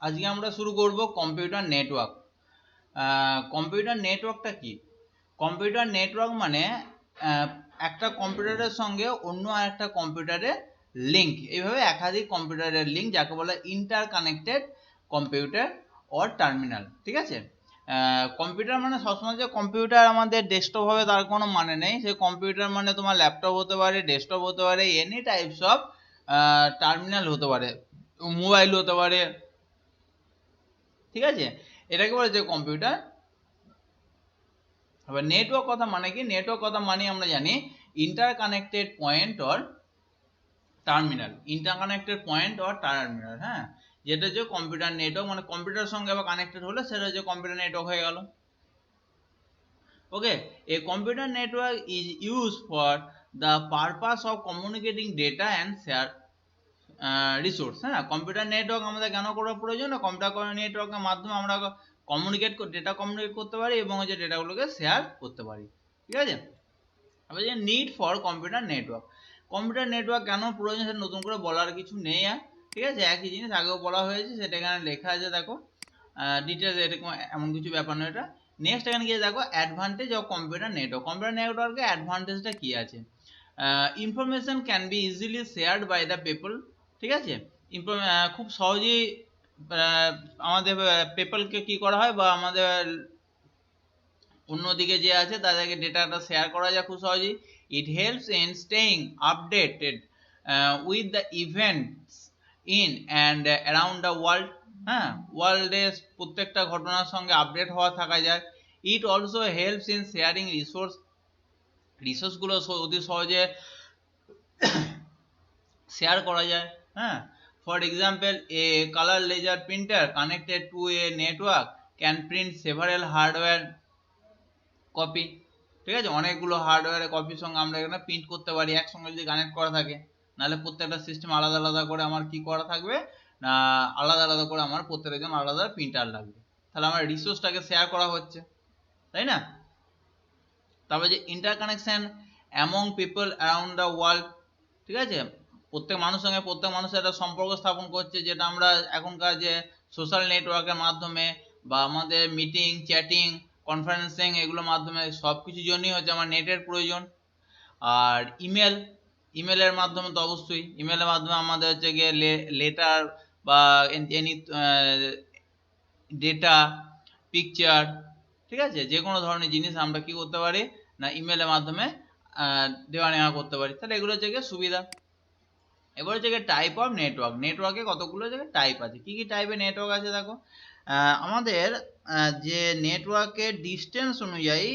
আজকে আমরা শুরু করব কম্পিউটার নেটওয়ার্ক। কম্পিউটার নেটওয়ার্কটা কি? কম্পিউটার নেটওয়ার্ক মানে একটা কম্পিউটারের সঙ্গে অন্য আরেকটা কম্পিউটারের লিঙ্ক, এইভাবে একাধিক কম্পিউটারের লিঙ্ক, যাকে বলে inter connected computer or terminal. ঠিক আছে, কম্পিউটার মানে সবসময় যে কম্পিউটার আমাদের ডেস্কটপ হবে তার কোনো মানে নেই। সেই কম্পিউটার মানে তোমার ল্যাপটপ হতে পারে, ডেস্কটপ হতে পারে, এনি টাইপস অফ টার্মিনাল হতে পারে, মোবাইল হতে পারে। ঠিক আছে, এটাকে বলে যে কম্পিউটার। এবার নেটওয়ার্ক কথা মানে কি? নেটওয়ার্ক কথা মানে আমরা জানি inter connected point or terminal. Inter connected point or terminal, হ্যাঁ, যেটা হচ্ছে কম্পিউটার নেটওয়ার্ক। মানে কম্পিউটারের সঙ্গে আবার কানেক্টেড হলে সেটা হচ্ছে কম্পিউটার নেটওয়ার্ক হয়ে গেল। ওকে, a computer network is used for the purpose of communicating data and share resource. হ্যাঁ, কম্পিউটার নেটওয়ার্ক আমাদের কেন করা প্রয়োজন? না, কম্পিউটার নেটওয়ার্কের মাধ্যমে আমরা ডেটা কমিউনিকেট করতে পারি এবং হচ্ছে ডেটাগুলোকে শেয়ার করতে পারি। ঠিক আছে, এবার যে need for computer network. Computer network কেন প্রয়োজন সেটা নতুন করে বলার কিছু নেই। আর ঠিক আছে, একই জিনিস আগেও বলা হয়েছে, সেটা এখানে লেখা আছে, দেখো ডিটেলস, এরকম এমন কিছু ব্যাপার নয় এটা। নেক্সট এখানে গিয়ে দেখো advantage of computer network. Computer নেটওয়ার্কে অ্যাডভান্টেজটা কি আছে? Information can be easily shared by the people. ঠিক আছে, খুব সহজেই আমাদের পেপলকে কি করা হয়, বা আমাদের অন্যদিকে যে আছে তাদেরকে ডেটাটা শেয়ার করা যায় খুব সহজেই। It helps in staying updated with the events in and around the world. হ্যাঁ, ওয়ার্ল্ডের প্রত্যেকটা ঘটনার সঙ্গে আপডেট হওয়া থাকা যায়। It also helps in sharing রিসোর্সগুলো অতি সহজে শেয়ার করা যায়। হ্যাঁ, for example a colour laser printer connected to a network can print several hardware copy. ঠিক আছে, অনেকগুলো হার্ডওয়্যারের কপির সঙ্গে আমরা এখানে প্রিন্ট করতে পারি একসঙ্গে যদি কানেক্ট করা থাকে। নাহলে প্রত্যেকটা সিস্টেম আলাদা আলাদা করে আমার কি করা থাকবে না, আলাদা আলাদা করে আমার প্রত্যেকের জন্য আলাদা প্রিন্টার লাগবে। তাহলে আমার রিসোর্সটাকে শেয়ার করা হচ্ছে, তাই না? তারপরে যে interconnection among people around the world. ঠিক আছে, প্রত্যেক মানুষের সঙ্গে প্রত্যেক মানুষের একটা সম্পর্ক স্থাপন করছে, যেটা আমরা এখনকার যে সোশ্যাল নেটওয়ার্কের মাধ্যমে বা আমাদের মিটিং, চ্যাটিং, কনফারেন্সিং এগুলোর মাধ্যমে সব কিছুর জন্যই হচ্ছে আমার নেটের প্রয়োজন। আর ইমেলের মাধ্যমে তো অবশ্যই, ইমেলের মাধ্যমে আমাদের হচ্ছে গিয়ে লেটার বা এনি ডেটা, পিকচার, ঠিক আছে, যে কোনো ধরনের জিনিস আমরা কি করতে পারি না, ইমেলের মাধ্যমে দেওয়া নেওয়া করতে পারি। তাহলে এগুলো হচ্ছে গিয়ে সুবিধা। এবার হচ্ছে গিয়ে টাইপ অফ নেটওয়ার্ক। নেটওয়ার্কে কতগুলো জায়গায় টাইপ আছে। কি কি টাইপের নেটওয়ার্ক আছে দেখো। আমাদের যে নেটওয়ার্কের ডিস্টেন্স অনুযায়ী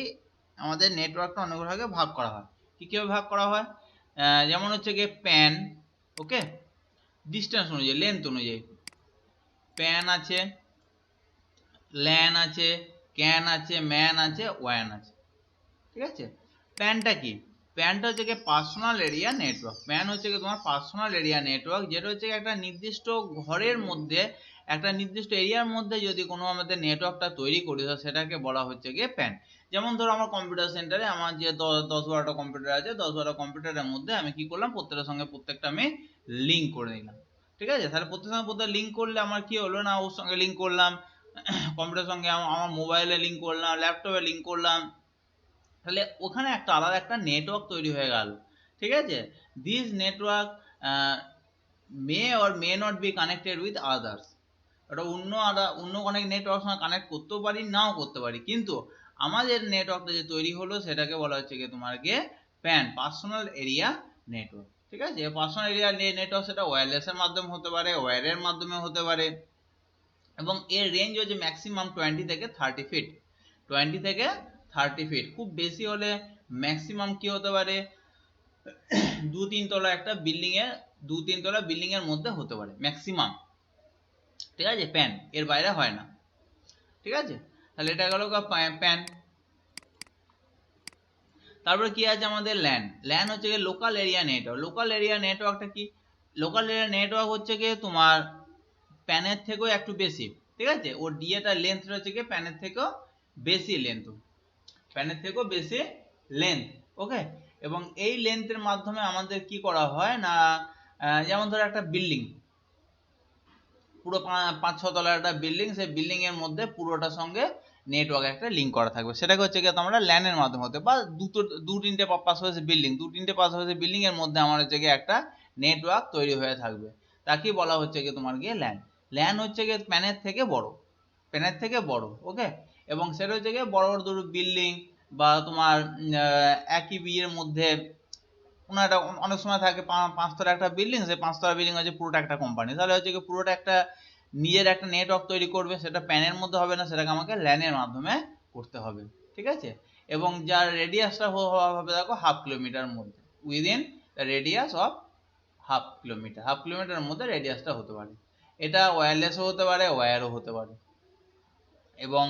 আমাদের নেটওয়ার্কটা অনেকগুলো ভাগে ভাগ করা হয়। কি কিভাবে ভাগ করা হয়? যেমন হচ্ছে গিয়ে প্যান, ওকে, ডিস্টেন্স অনুযায়ী, লেন্থ অনুযায়ী। প্যান আছে, ল্যান আছে, ক্যান আছে, ম্যান আছে, ওয়ান আছে। ঠিক আছে, প্যানটা কি? প্যানটা হচ্ছে কি পার্সোনাল এরিয়া নেটওয়ার্ক। প্যান হচ্ছে কি তোমার পার্সোনাল এরিয়া নেটওয়ার্ক, যেটা হচ্ছে একটা নির্দিষ্ট ঘরের মধ্যে, একটা নির্দিষ্ট এরিয়ার মধ্যে যদি কোনো আমাদের নেটওয়ার্কটা তৈরি করি সেটাকে বলা হচ্ছে গিয়ে প্যান। যেমন ধরো আমার কম্পিউটার সেন্টারে আমার যে 10-12টা কম্পিউটার আছে, 10-12টা কম্পিউটারের মধ্যে আমি কি করলাম, প্রত্যেকটার সঙ্গে প্রত্যেকটা আমি লিঙ্ক করে নিলাম। ঠিক আছে, তাহলে প্রত্যেকের সঙ্গে প্রত্যেক লিঙ্ক করলে আমার কি হলো না, ওর সঙ্গে লিঙ্ক করলাম, কম্পিউটার সঙ্গে আমার মোবাইলে লিঙ্ক করলাম, ল্যাপটপে লিঙ্ক করলাম, তাহলে ওখানে একটা আলাদা একটা নেটওয়ার্ক তৈরি হয়ে গেল। ঠিক আছে, this network May or may not be connected with others. ওটা অন্য অনেক নেটওয়ার্ক সঙ্গে কানেক্ট করতেও পারি, নাও করতে পারি, কিন্তু আমাদের নেটওয়ার্কটা যে তৈরি হলো সেটাকে বলা হচ্ছে কি তোমার গিয়ে প্যান, পার্সোনাল এরিয়া নেটওয়ার্ক। ঠিক আছে, পার্সোনাল এরিয়া নেটওয়ার্ক সেটা ওয়্যারলেসের মাধ্যমে হতে পারে, ওয়্যারের মাধ্যমে হতে পারে, এবং এর রেঞ্জ হচ্ছে ম্যাক্সিমাম 20 থেকে 30 ফিট। 20 থেকে 30 ফিট, খুব বেশি হলে ম্যাক্সিমাম কি হতে পারে, 2-3 তলা একটা বিল্ডিং এর, 2-3 তলা বিল্ডিং এর মধ্যে হতে পারে ম্যাক্সিমাম। ঠিক আছে, প্যান, এর বাইরে হয় না। ঠিক আছে, তাহলে এটা গেল প্যান। তারপরে কি আছে আমাদের ল্যান। ল্যান হচ্ছে গিয়ে local area network. Local area নেটওয়ার্কটা কি? লোকাল এরিয়া নেটওয়ার্ক হচ্ছে গিয়ে তোমার প্যানের থেকেও একটু বেশি। ঠিক আছে, ওর ডিএটার লেন্থটা হচ্ছে গিয়ে প্যানের থেকেও বেশি লেন্থ, প্যানের থেকেও বেশি লেন্থ। ওকে, এবং এই লেন্থের মাধ্যমে আমাদের কি করা হয় না, যেমন ধরো একটা বিল্ডিং, পুরো 5-6 তলার একটা বিল্ডিং, সেই বিল্ডিং এর মধ্যে পুরোটার সঙ্গে নেটওয়ার্ক একটা লিঙ্ক করা থাকবে, সেটাকে হচ্ছে গিয়ে তোমরা ল্যানের মাধ্যমে হতে, বা দু তিনটে পাশাপাশি বিল্ডিং, দু তিনটে পাশাপাশি বিল্ডিং এর মধ্যে আমার হচ্ছে গিয়ে একটা নেটওয়ার্ক তৈরি হয়ে থাকবে, তাকে বলা হচ্ছে গিয়ে তোমার গিয়ে ল্যান। ল্যান হচ্ছে গিয়ে প্যানের থেকে বড়, প্যানের থেকে বড়, ওকে। এবং সেটা হচ্ছে গিয়ে বড় বড় দুটো বিল্ডিং বা তোমার একই বিয়ের মধ্যে কোনো একটা, অনেক সময় থাকে 5 তলা একটা বিল্ডিং, সেই 5 তলা বিল্ডিং হচ্ছে পুরোটা একটা কোম্পানি, তাহলে হচ্ছে কি পুরোটা একটা নিজের একটা নেটওয়ার্ক তৈরি করবে, সেটা প্যানের মধ্যে হবে না, সেটাকে আমাকে ল্যানের মাধ্যমে করতে হবে, ঠিক আছে। এবং যার রেডিয়াসটা হবে দেখো 1/2 কিলোমিটার মধ্যে, within the radius of 1/2 kilometre, 1/2 কিলোমিটারের মধ্যে রেডিয়াসটা হতে পারে। এটা ওয়্যারলেসও হতে পারে, ওয়্যারও হতে পারে। এবং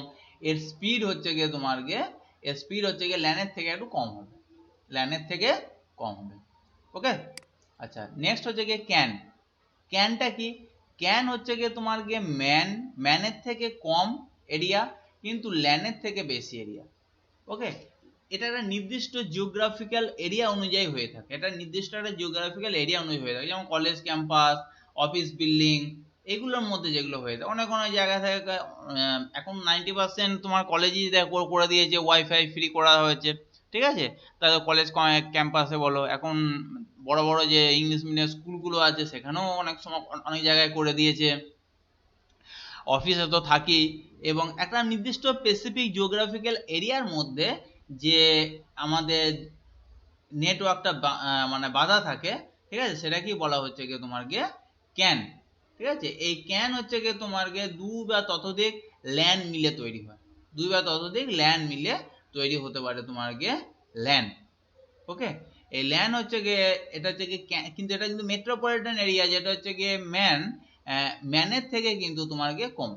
এর স্পিড হচ্ছে গিয়ে তোমার গিয়ে, এর স্পিড হচ্ছে গিয়ে ল্যানের থেকে একটু কম হবে, ল্যানের থেকে কম হবে, ওকে। আচ্ছা, নেক্সট হচ্ছে গিয়ে ক্যান। ক্যানটা কি? ক্যান হচ্ছে গিয়ে তোমার গিয়ে ম্যানের থেকে কম এরিয়া কিন্তু ল্যানের থেকে বেশি এরিয়া, ওকে। এটা একটা নির্দিষ্ট জিওগ্রাফিক্যাল এরিয়া অনুযায়ী হয়ে থাকে, এটা নির্দিষ্ট একটা জিওগ্রাফিক্যাল এরিয়া অনুযায়ী হয়ে থাকে, যেমন কলেজ ক্যাম্পাস, অফিস বিল্ডিং, এগুলোর মধ্যে যেগুলো হয়ে থাকে। অনেক অনেক জায়গা থেকে এখন 90% তোমার কলেজই করে দিয়েছে, ওয়াইফাই ফ্রি করা হয়েছে, ঠিক আছে। তাহলে কলেজ ক্যাম্পাসে বলো, এখন বড় বড় যে ইংলিশ মিডিয়াম স্কুলগুলো আছে সেখানেও অনেক সময় অনেক জায়গায় করে দিয়েছে, অফিসে তো থাকি। এবং একটা নির্দিষ্ট স্পেসিফিক জিওগ্রাফিক্যাল এরিয়ার মধ্যে যে আমাদের নেটওয়ার্কটা মানে বাধা থাকে, ঠিক আছে, সেটা কি বলা হচ্ছে গিয়ে তোমার গিয়ে ক্যান, ঠিক আছে। এই ক্যান হচ্ছে গিয়ে তোমার গিয়ে 2 বা ততোধিক ল্যান মিলে তৈরি হয়, 2 বা ততোধিক ল্যান মিলে তৈরি হতে পারে তোমার গিয়ে ল্যান, ওকে। এই ল্যান হচ্ছে গিয়ে, এটা হচ্ছে গিয়ে কিন্তু এটা কিন্তু মেট্রোপলিটন এরিয়া, যেটা হচ্ছে গিয়ে ম্যানের থেকে কিন্তু তোমার গিয়ে কম,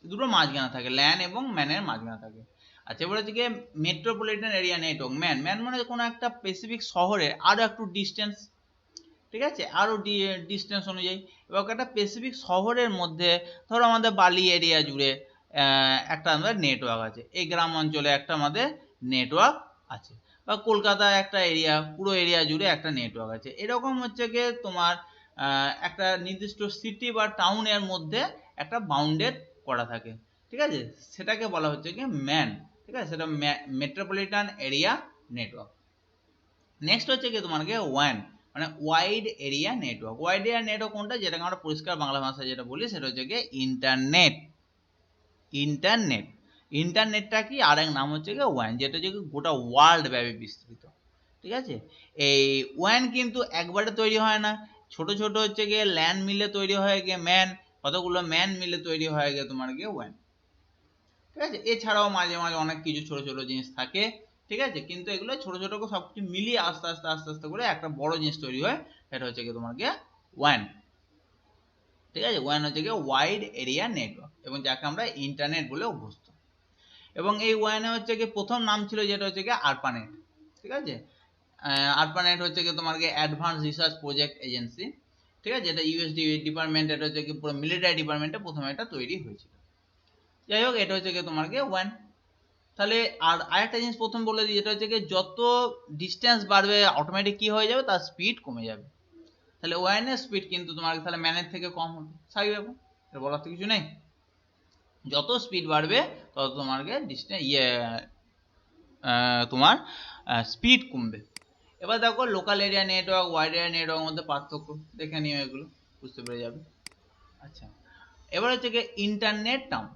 দুটো মাঝখানে থাকে, ল্যান এবং ম্যানের মাঝখানে থাকে। আচ্ছা, এবার হচ্ছে গিয়ে মেট্রোপলিটন এরিয়া নেটওয়ার্ক। ম্যান মানে কোনো একটা স্পেসিফিক শহরে আরো একটু ডিস্টেন্স, ঠিক আছে, আরো ডিস্টেন্স অনুযায়ী। এবার একটা স্পেসিফিক শহরের মধ্যে ধরো আমাদের বালি এরিয়া জুড়ে একটা আমাদের নেটওয়ার্ক আছে, এই গ্রাম অঞ্চলে একটা আমাদের নেটওয়ার্ক আছে, বা কলকাতায় একটা এরিয়া, পুরো এরিয়া জুড়ে একটা নেটওয়ার্ক আছে। এরকম হচ্ছে গিয়ে তোমার একটা নির্দিষ্ট সিটি বা টাউনের মধ্যে একটা বাউন্ডেড করা থাকে, ঠিক আছে, সেটাকে বলা হচ্ছে কি ম্যান, ঠিক আছে, সেটা মেট্রোপলিটন এরিয়া নেটওয়ার্ক। নেক্সট হচ্ছে কি তোমার কি ওয়ান, মানে wide area network. Wide area network কোনটা, যেটাকে আমরা পরিষ্কার বাংলা ভাষায় যেটা বলি সেটা হচ্ছে কি ইন্টারনেট। ইন্টারনেট, ইন্টারনেটটা কি আরেক নাম হচ্ছে কি ওয়ান, যেটা হচ্ছে গোটা ওয়ার্ল্ড ব্যাপী বিস্তৃত, ঠিক আছে। এই ওয়ান কিন্তু একবারে তৈরি হয় না, ছোট ছোট হচ্ছে গিয়ে ল্যান মিলে তৈরি হয় গিয়ে ম্যান, কতগুলো ম্যান মিলে তৈরি হয় গিয়ে তোমার গিয়ে ওয়ান, ঠিক আছে। এছাড়াও মাঝে মাঝে অনেক কিছু ছোট ছোট জিনিস থাকে, ঠিক আছে, কিন্তু এগুলো ছোট ছোট সবকিছু মিলিয়ে আস্তে আস্তে আস্তে আস্তে করে একটা বড় জিনিস তৈরি হয়, সেটা হচ্ছে গিয়ে তোমার গিয়ে ওয়ান, ঠিক আছে। ওয়ান হচ্ছে গিয়ে ওয়াইড এরিয়া নেটওয়ার্ক, এবং যাকে আমরা ইন্টারনেট বলে অভ্যস্ত। এবং এই ওয়ানে হচ্ছে গিয়ে প্রথম নাম ছিল যেটা হচ্ছে গিয়ে আরপানেট, ঠিক আছে। আরপানেট হচ্ছে গিয়ে তোমার গিয়ে অ্যাডভান্স রিসার্চ প্রজেক্ট এজেন্সি, ঠিক আছে, এটা ইউএসডি ডিপার্টমেন্ট, এটা হচ্ছে কি পুরো মিলিটারি ডিপার্টমেন্টে প্রথমে এটা তৈরি হয়েছিল। যাই হোক, এটা হচ্ছে গিয়ে তোমার গিয়ে ওয়ান। তাহলে আর আরেকটা জিনিস প্রথম বলে দিই, যেটা হচ্ছে গিয়ে যত ডিস্টেন্স বাড়বে অটোমেটিক কি হয়ে যাবে, তার স্পিড কমে যাবে। তাহলে ওয়ানের স্পিড কিন্তু তোমার তাহলে ম্যানের থেকে কম হবে, স্বাভাবিক ব্যাপার, এটা বলার তো কিছু নেই। যত স্পিড বাড়বে তত তোমাকে ডিস্টেন্স তোমার স্পিড কমবে। এবার দেখো local area network, wide area নেটওয়ার্কের মধ্যে পার্থক্য দেখে নিও, এগুলো বুঝতে পেরে যাবে। আচ্ছা, এবার হচ্ছে গিয়ে ইন্টারনেট টার্ম।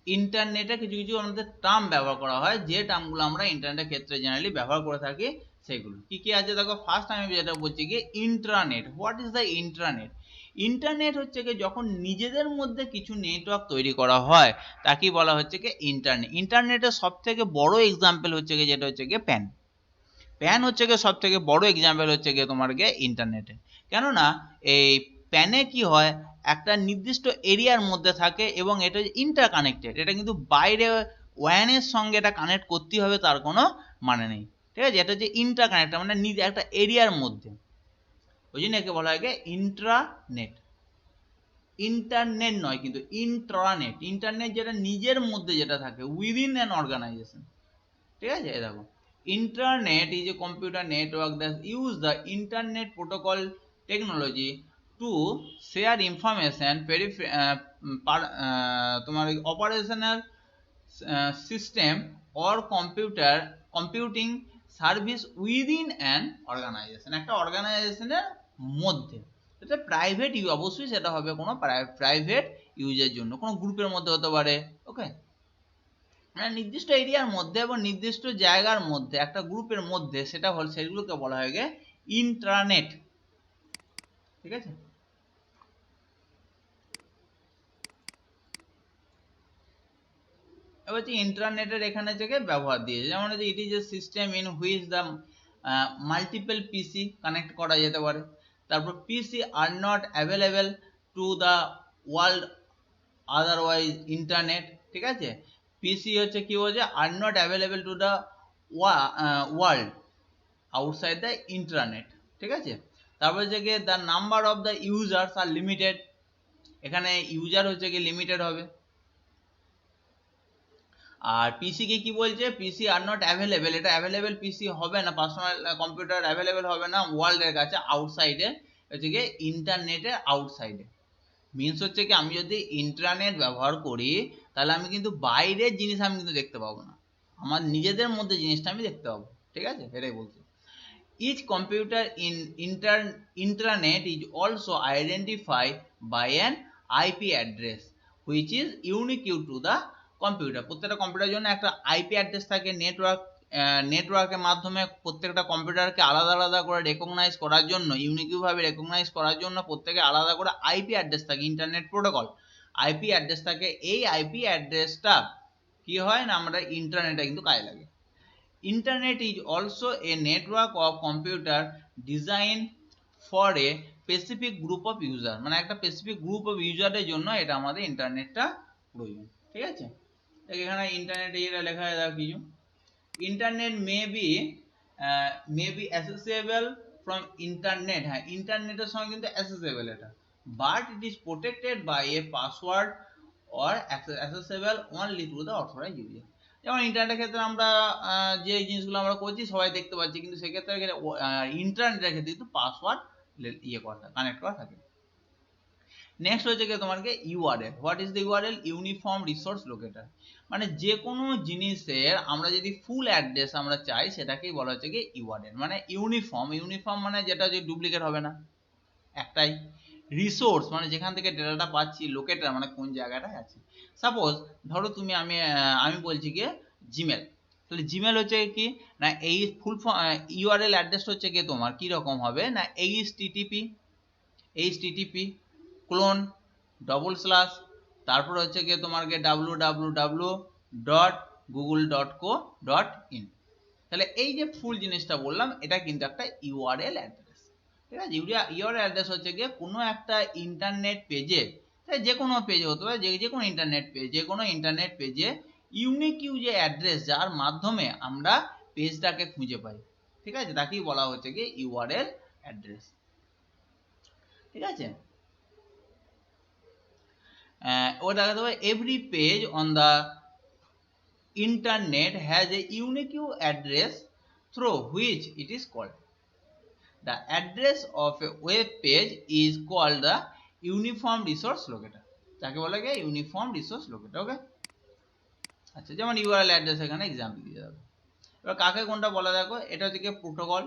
ইন্টারনেটে কিছু কিছু আমাদের টার্ম ব্যবহার করা হয়, যে টার্মগুলো আমরা ইন্টারনেটের ক্ষেত্রে জেনারেলি ব্যবহার করে থাকি, সেগুলো কি কি আছে দেখো। ফার্স্ট আমি যেটা বলছি কি intranet. What is the intranet? Internet হচ্ছে কি যখন নিজেদের মধ্যে কিছু নেটওয়ার্ক তৈরি করা হয়, তাকে বলা হচ্ছে কি ইন্টারনেট। ইন্টারনেটের সব থেকে বড় এক্সাম্পল হচ্ছে কি যেটা হচ্ছে কি প্যান। প্যান হচ্ছে গিয়ে সব থেকে বড় এক্সাম্পল হচ্ছে গিয়ে তোমার গিয়ে ইন্টারনেটে। কেননা এই প্যানে কি হয়, একটা নির্দিষ্ট এরিয়ার মধ্যে থাকে এবং এটা ইন্টার কানেক্টেড, এটা কিন্তু বাইরে ওয়ানের সঙ্গে এটা কানেক্ট করতে হবে তার কোনো মানে নেই, ঠিক আছে। এটা হচ্ছে ইন্টার কানেক্টেড মানে নিজে একটা এরিয়ার মধ্যে, ওই জন্য একে বলা হয় ইন্ট্রানেট। ইন্টারনেট নয় কিন্তু ইন্ট্রানেট। ইন্টারনেট যেটা নিজের মধ্যে যেটা থাকে উইদিন অ্যান অর্গানাইজেশন, ঠিক আছে। এই দেখো, internet is a computer network that use the internet protocol technology to share information তোমার operational system or computing service within an organisation, একটা অর্গানাইজেশনের মধ্যে। এটা প্রাইভেট অবশ্যই সেটা হবে কোনো প্রাইভেট ইউজের জন্য, কোনো গ্রুপের মধ্যে হতে পারে। ওকে, মানে নির্দিষ্ট এরিয়ার মধ্যে এবং নির্দিষ্ট জায়গার মধ্যে একটা গ্রুপের মধ্যে সেটা হল, সেগুলোকে বলা হয় গে ইন্ট্রানেট। ঠিক আছে, এবার হচ্ছে ইন্টারনেটের এখানে থেকে ব্যবহার দিয়েছে, যেমন হচ্ছে it is a system in which the multiple PC connect করা যেতে পারে। তারপর PC are not available to the world otherwise internet. ঠিক আছে, পিসি হচ্ছে কি বলছে, are not available to the world outside the internet. ঠিক আছে, তারপর হচ্ছে কি the number of the users are limited, এখানে ইউজার হচ্ছে কি লিমিটেড হবে। আর পিসি কে কি বলছে, পিসি আর নট অ্যাভেলেবেল, এটা অ্যাভেলেবেল পিসি হবে না, পার্সোনাল কম্পিউটার অ্যাভেলেবেল হবে না ওয়ার্ল্ডের কাছে, আউটসাইডে হচ্ছে কি ইন্টারনেটের আউটসাইডে। মিনস হচ্ছে কি আমি যদি ইন্টারনেট ব্যবহার করি তাহলে আমি কিন্তু বাইরের জিনিস আমি কিন্তু দেখতে পাবো না, আমার নিজেদের মধ্যে জিনিসটা আমি দেখতে পাবো। ঠিক আছে, এটাই বলছি। Each computer in intranet is also identified by an IP address which is unique to the computer. প্রত্যেকটা কম্পিউটারের জন্য একটা আইপি অ্যাড্রেস থাকে, নেটওয়ার্কের মাধ্যমে প্রত্যেকটা কম্পিউটারকে আলাদা আলাদা করে রেকগনাইজ করার জন্য, ইউনিকভাবে রেকগনাইজ করার জন্য প্রত্যেকে আলাদা করে আইপি অ্যাড্রেস থাকে, ইন্টারনেট প্রোটোকল আইপি অ্যাড্রেস থাকে। এই আইপি অ্যাড্রেসটা কি হয় না, আমরা ইন্টারনেটে কিন্তু কাজে লাগে। Internet is also a network of computer designed for a specific group of user, মানে একটা স্পেসিফিক গ্রুপ অফ ইউজারের জন্য এটা আমাদের ইন্টারনেটটা প্রয়োজন। ঠিক আছে, এখানে ইন্টারনেট এটা লেখা আছে দেখো কিছু, internet may be accessible from internet, হ্যাঁ ইন্টারনেটের সঙ্গে কিন্তু অ্যাসেসেবল এটা, but it is protected by a password or accessible only to the authorised user. যেমন ইন্টারনেটের ক্ষেত্রে আমরা যে জিনিসগুলো আমরা করছি সবাই দেখতে পাচ্ছি, কিন্তু সেক্ষেত্রে ইন্টারনেটের ক্ষেত্রে কিন্তু পাসওয়ার্ড ইয়ে করা থাকে, কানেক্ট করা থাকে। নেক্সট হচ্ছে কি তোমার URL. What is the URL? Uniform resource locator, মানে যে কোনো জিনিসের আমরা যদি ফুল অ্যাড্রেস আমরা চাই সেটাকেই বলা হচ্ছে কি ইউআরএল, মানে ইউনিফর্ম মানে যেটা যে ডুপ্লিকেট হবে না, একটাই। রিসোর্স মানে যেখান থেকে ডেটাটা পাচ্ছি, লোকেটর মানে কোন জায়গাটায় আছে। সাপোজ ধরো তুমি আমি বলছি কি জিমেল, তাহলে জিমেল হচ্ছে কি না, এই ফুল ইউআরএল অ্যাড্রেস হচ্ছে কি তোমার কি রকম হবে না, এইচটিটিপি ক্লোন ডবল স্ল্যাশ তারপর হচ্ছে গিয়ে তোমার www.google.co.in। তাহলে এই যে ফুল জিনিসটা বললাম এটা কিন্তু একটা ইউআরএল অ্যাড্রেস। ঠিক আছে, ইউআরএল অ্যাড্রেস হচ্ছে গিয়ে কোনো একটা ইন্টারনেট পেজে, যে কোনো পেজে হতে পারে, যে কোনো ইন্টারনেট পেজ, যে কোনো ইন্টারনেট পেজে ইউনিক যে অ্যাড্রেস যার মাধ্যমে আমরা পেজটাকে খুঁজে পাই। ঠিক আছে, তাকেই বলা হচ্ছে গিয়ে ইউআরএল অ্যাড্রেস। ঠিক আছে, ওটা দেখাতে হবে every page on the internet has a unique address through which it is called. The address of a web page is called the uniform resource locator, যাকে বলা যায় ইউনিফর্ম রিসোর্স লোকেটর। ওকে, আচ্ছা যেমন ইউআরএল অ্যাড্রেস এখানে example দিয়ে দাও। এবার কাকে কোনটা বলা দেখো, এটা হচ্ছে কি প্রোটোকল,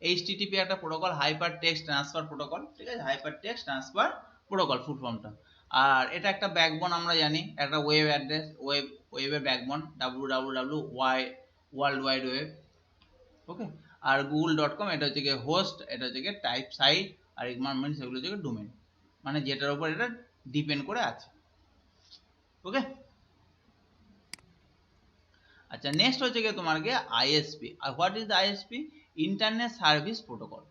এইচটিটিপি একটা protocol, hyper text transfer protocol. ঠিক আছে, hyper text transfer protocol full ফর্মটা। আর এটা একটা ব্যাকবোন, আমরা জানি একটা ওয়েব অ্যাড্রেস, ওয়েবের backbone www world wide web. Okay, আর google.com এটা হচ্ছে কি হোস্ট, এটা হচ্ছে কি টাইপ সাইট, আর এনভায়রনমেন্ট সেগুলো হচ্ছে কি ডোমেইন, মানে যেটার উপর এটা ডিপেন্ড করে আছে। ওকে, আচ্ছা নেক্সট হচ্ছে কি তোমার কি আইএসপি। আর what is the ISP? Internet service protocol.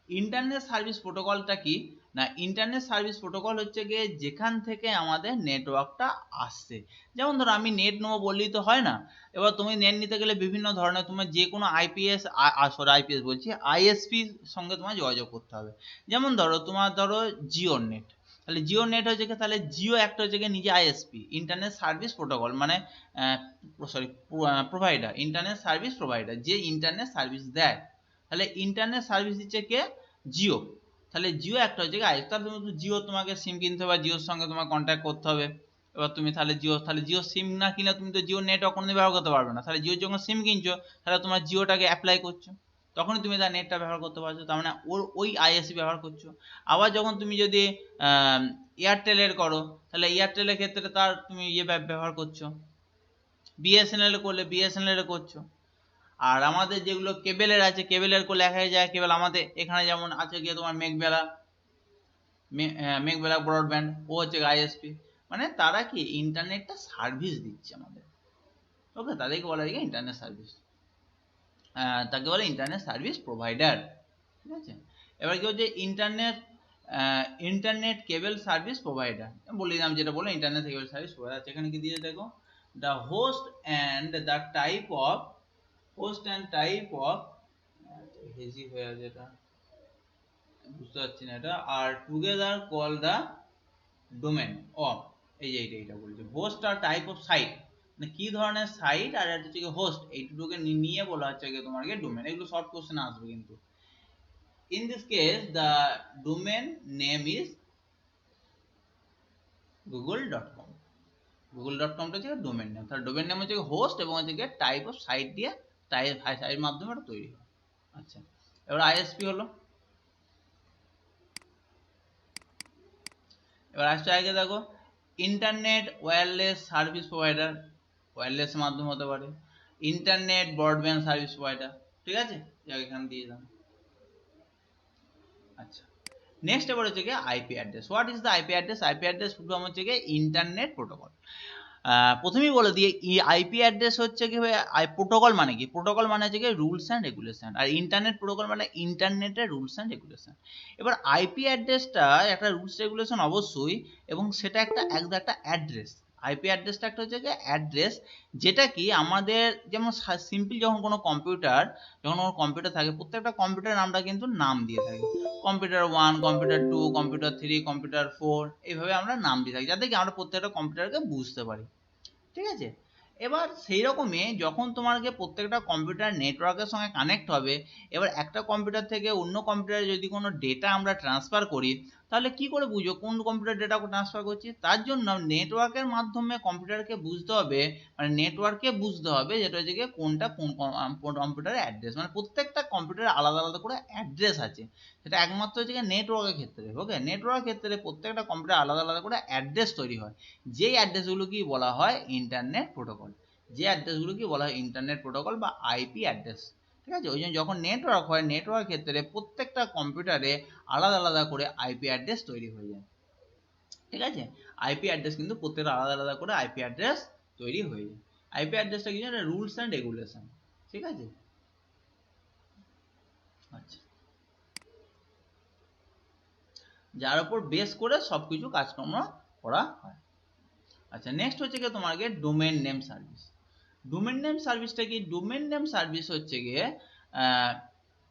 Internet service প্রোটোকলটা কি না, ইন্টারনেট সার্ভিস প্রোটোকল হচ্ছে গিয়ে যেখান থেকে আমাদের নেটওয়ার্কটা আসছে। যেমন ধরো আমি নেট নেবো বললেই তো হয় না, এবার তুমি নেট নিতে গেলে বিভিন্ন ধরনের, তোমার যে কোনো আইপিএস বলছি আইএসপির সঙ্গে তোমার যোগাযোগ করতে হবে। যেমন ধরো জিওর নেট, তাহলে জিও নেট হচ্ছে কি, তাহলে জিও একটা হচ্ছে কি নিজে আইএসপি, ইন্টারনেট সার্ভিস প্রোটোকল, মানে প্রোভাইডার, ইন্টারনেট সার্ভিস প্রোভাইডার, যে ইন্টারনেট সার্ভিস দেয়। তাহলে ইন্টারনেট সার্ভিস দিচ্ছে কে? জিও। তাহলে জিও একটা হচ্ছে আইএসপি। তাহলে তুমি জিও, তোমাকে সিম কিনতে হবে, জিওর সঙ্গে তোমার কন্ট্যাক্ট করতে হবে। এবার তুমি তাহলে জিও সিম না কিনলে তুমি তো জিও নেটওয়ার্ক কোনোদিন ব্যবহার করতে পারবে না। তাহলে জিও যখন সিম কিনছো, তাহলে তোমার জিওটাকে অ্যাপ্লাই করছো, তখনই তুমি তার নেটটা ব্যবহার করতে পারছো, তার মানে ওই আইএসপি ব্যবহার করছো। আবার যখন তুমি যদি এয়ারটেলের করো, তাহলে এয়ারটেলের ক্ষেত্রে তার তুমি ব্যবহার করছো। বিএসএনএল করলে বিএসএনএল করছো। আর আমাদের যেগুলো কেবেলের আছে, কেবেলের করলে এক যায় কেবেল, আমাদের এখানে যেমন আছে গিয়ে তোমার মেঘবেলা ব্রডব্যান্ড, ও হচ্ছে আইএসপি। মানে তারা কি ইন্টারনেটটা সার্ভিস দিচ্ছে আমাদের, ওকে, তাদেরকে বলা যায় ইন্টারনেট সার্ভিস, তাকে বলে ইন্টারনেট সার্ভিস প্রোভাইডার, ঠিক আছে। এবার কি হচ্ছে ইন্টারনেট কেবল সার্ভিস প্রোভাইডার, বলে দিলাম যেটা বলে ইন্টারনেট কেবল সার্ভিস প্রোভাইডার। এখানে কি দিয়েছে দেখো, the host and the type of হেজি হয়ে আছে, এটা বুঝতে পারছি না, এটা আর together call the domain of, এই যে এইটা বলছে হোস্ট আর টাইপ অফ সাইট, মানে কি ধরনের সাইট আর এটা হচ্ছে হোস্ট, এইটুকুকে নিয়ে বলা হচ্ছে তোমার ডোমেন। এগুলো শর্ট কোশ্চেন আসবে কিন্তু। In this case, the domain name is google.com. google.com টা হচ্ছে ডোমেন নেম। তার ডোমেন নেম হচ্ছে হোস্ট এবং হচ্ছে টাইপ অফ সাইট দিয়ে সাইটের মাধ্যমে এটা তৈরি হয়। আচ্ছা, এবার আইএসপি হলো। এবার আসছে আগে দেখো, internet wireless service provider, wireless মাধ্যম হতে পারে, ইন্টারনেট ব্রডব্যান্ড সার্ভিস প্রোভাইডার, ঠিক আছে, এখানে দিয়ে দাও। আচ্ছা, নেক্সট এবার হচ্ছে কি IP address. What is the IP address? IP address full form হচ্ছে কি ইন্টারনেট প্রোটোকল। প্রথমেই বলে দিয়ে আইপি অ্যাড্রেস হচ্ছে কি প্রোটোকল মানে কি, প্রোটোকল মানে হচ্ছে কি রুলস অ্যান্ড রেগুলেশন, আর ইন্টারনেট প্রোটোকল মানে ইন্টারনেটের রুলস অ্যান্ড রেগুলেশন। এবার আইপি অ্যাড্রেসটা একটা রুলস রেগুলেশন অবশ্যই, এবং সেটা একটা অ্যাড্রেস। আইপি অ্যাড্রেসটা একটা হচ্ছে কি অ্যাড্রেস, যেটা কি আমাদের যেমন সিম্পল যখন কোনো কম্পিউটার থাকে, প্রত্যেকটা কম্পিউটার আমরা কিন্তু নাম দিয়ে থাকি, কম্পিউটার 1, কম্পিউটার 2, কম্পিউটার 3, কম্পিউটার 4, এইভাবে আমরা নাম দিয়ে থাকি, যাতে কি আমরা প্রত্যেকটা কম্পিউটারকে বুঝতে পারি, ঠিক আছে। এবার সেই রকমই যখন তোমাকে প্রত্যেকটা কম্পিউটার নেটওয়ার্কের সঙ্গে কানেক্ট হবে, এবার একটা কম্পিউটার থেকে অন্য কম্পিউটারে যদি কোনো ডেটা আমরা ট্রান্সফার করি, তাহলে কি করে বুঝবো কোন কম্পিউটার ডেটা ট্রান্সফার করছি? তার জন্য নেটওয়ার্কের মাধ্যমে কম্পিউটারকে বুঝতে হবে, মানে নেটওয়ার্কে বুঝতে হবে যেটা হচ্ছে গিয়ে কোনটা কোন কম্পিউটারের অ্যাড্রেস, মানে প্রত্যেকটা কম্পিউটারে আলাদা আলাদা করে অ্যাড্রেস আছে, সেটা একমাত্র হচ্ছে গিয়ে নেটওয়ার্কের ক্ষেত্রে, ওকে, নেটওয়ার্কের ক্ষেত্রে প্রত্যেকটা কম্পিউটার আলাদা আলাদা করে অ্যাড্রেস তৈরি হয়, যেই অ্যাড্রেসগুলো কি বলা হয় ইন্টারনেট প্রোটোকল, যে অ্যাড্রেসগুলো কি বলা হয় ইন্টারনেট প্রোটোকল বা আইপি অ্যাড্রেস, ঠিক আছে। ওই জন্য যখন নেটওয়ার্ক হয়, নেটওয়ার্ক ক্ষেত্রে প্রত্যেকটা কম্পিউটারে আলাদা আলাদা করে আইপি অ্যাড্রেস তৈরি হয়ে যায়, ঠিক আছে। আইপি অ্যাড্রেস কিন্তু প্রত্যেকটা আলাদা আলাদা করে আইপি অ্যাড্রেস তৈরি হয়ে যায়। আইপি অ্যাড্রেসটা কি জানেন, রুলস অ্যান্ড রেগুলেশন, ঠিক আছে। আচ্ছা, যার উপর বেস করে সবকিছু কাজকর্ম করা হয়। আচ্ছা, নেক্সট হচ্ছে গিয়ে তোমার domain name service. Domain name সার্ভিসটা কি? ডোমেন নেম সার্ভিস হচ্ছে গিয়ে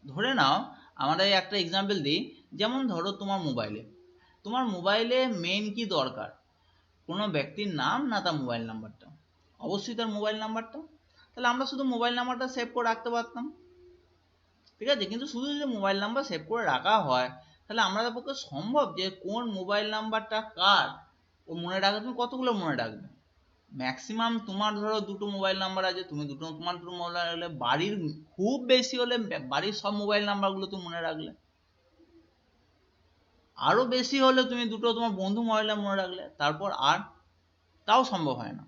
ধরে নাও, আমরা একটা এক্সাম্পল দিই, যেমন ধরো তোমার মোবাইলে মেন কি দরকার, কোনো ব্যক্তির নাম না তার মোবাইল নাম্বারটা? অবশ্যই তার মোবাইল নাম্বারটা। তাহলে আমরা শুধু মোবাইল নাম্বারটা সেভ করে রাখতে পারতাম, ঠিক আছে। কিন্তু শুধু যদি মোবাইল নাম্বার সেভ করে রাখা হয়, তাহলে আমাদের পক্ষে সম্ভব যে কোন মোবাইল নাম্বারটা কার ও মনে রাখবে? তুমি কতগুলো মনে রাখবে? ম্যাক্সিমাম তোমার ধরো দুটো মোবাইল নাম্বার আছে, তুমি তোমার দুটো মোবাইল রাখলে, বাড়ির খুব বেশি হলে বাড়ির সব মোবাইল নাম্বারগুলো তুমি মনে রাখলে, আরো বেশি হলে তুমি দুটো তোমার বন্ধু মোবাইল মনে রাখলে, তারপর আর তাও সম্ভব হয় না,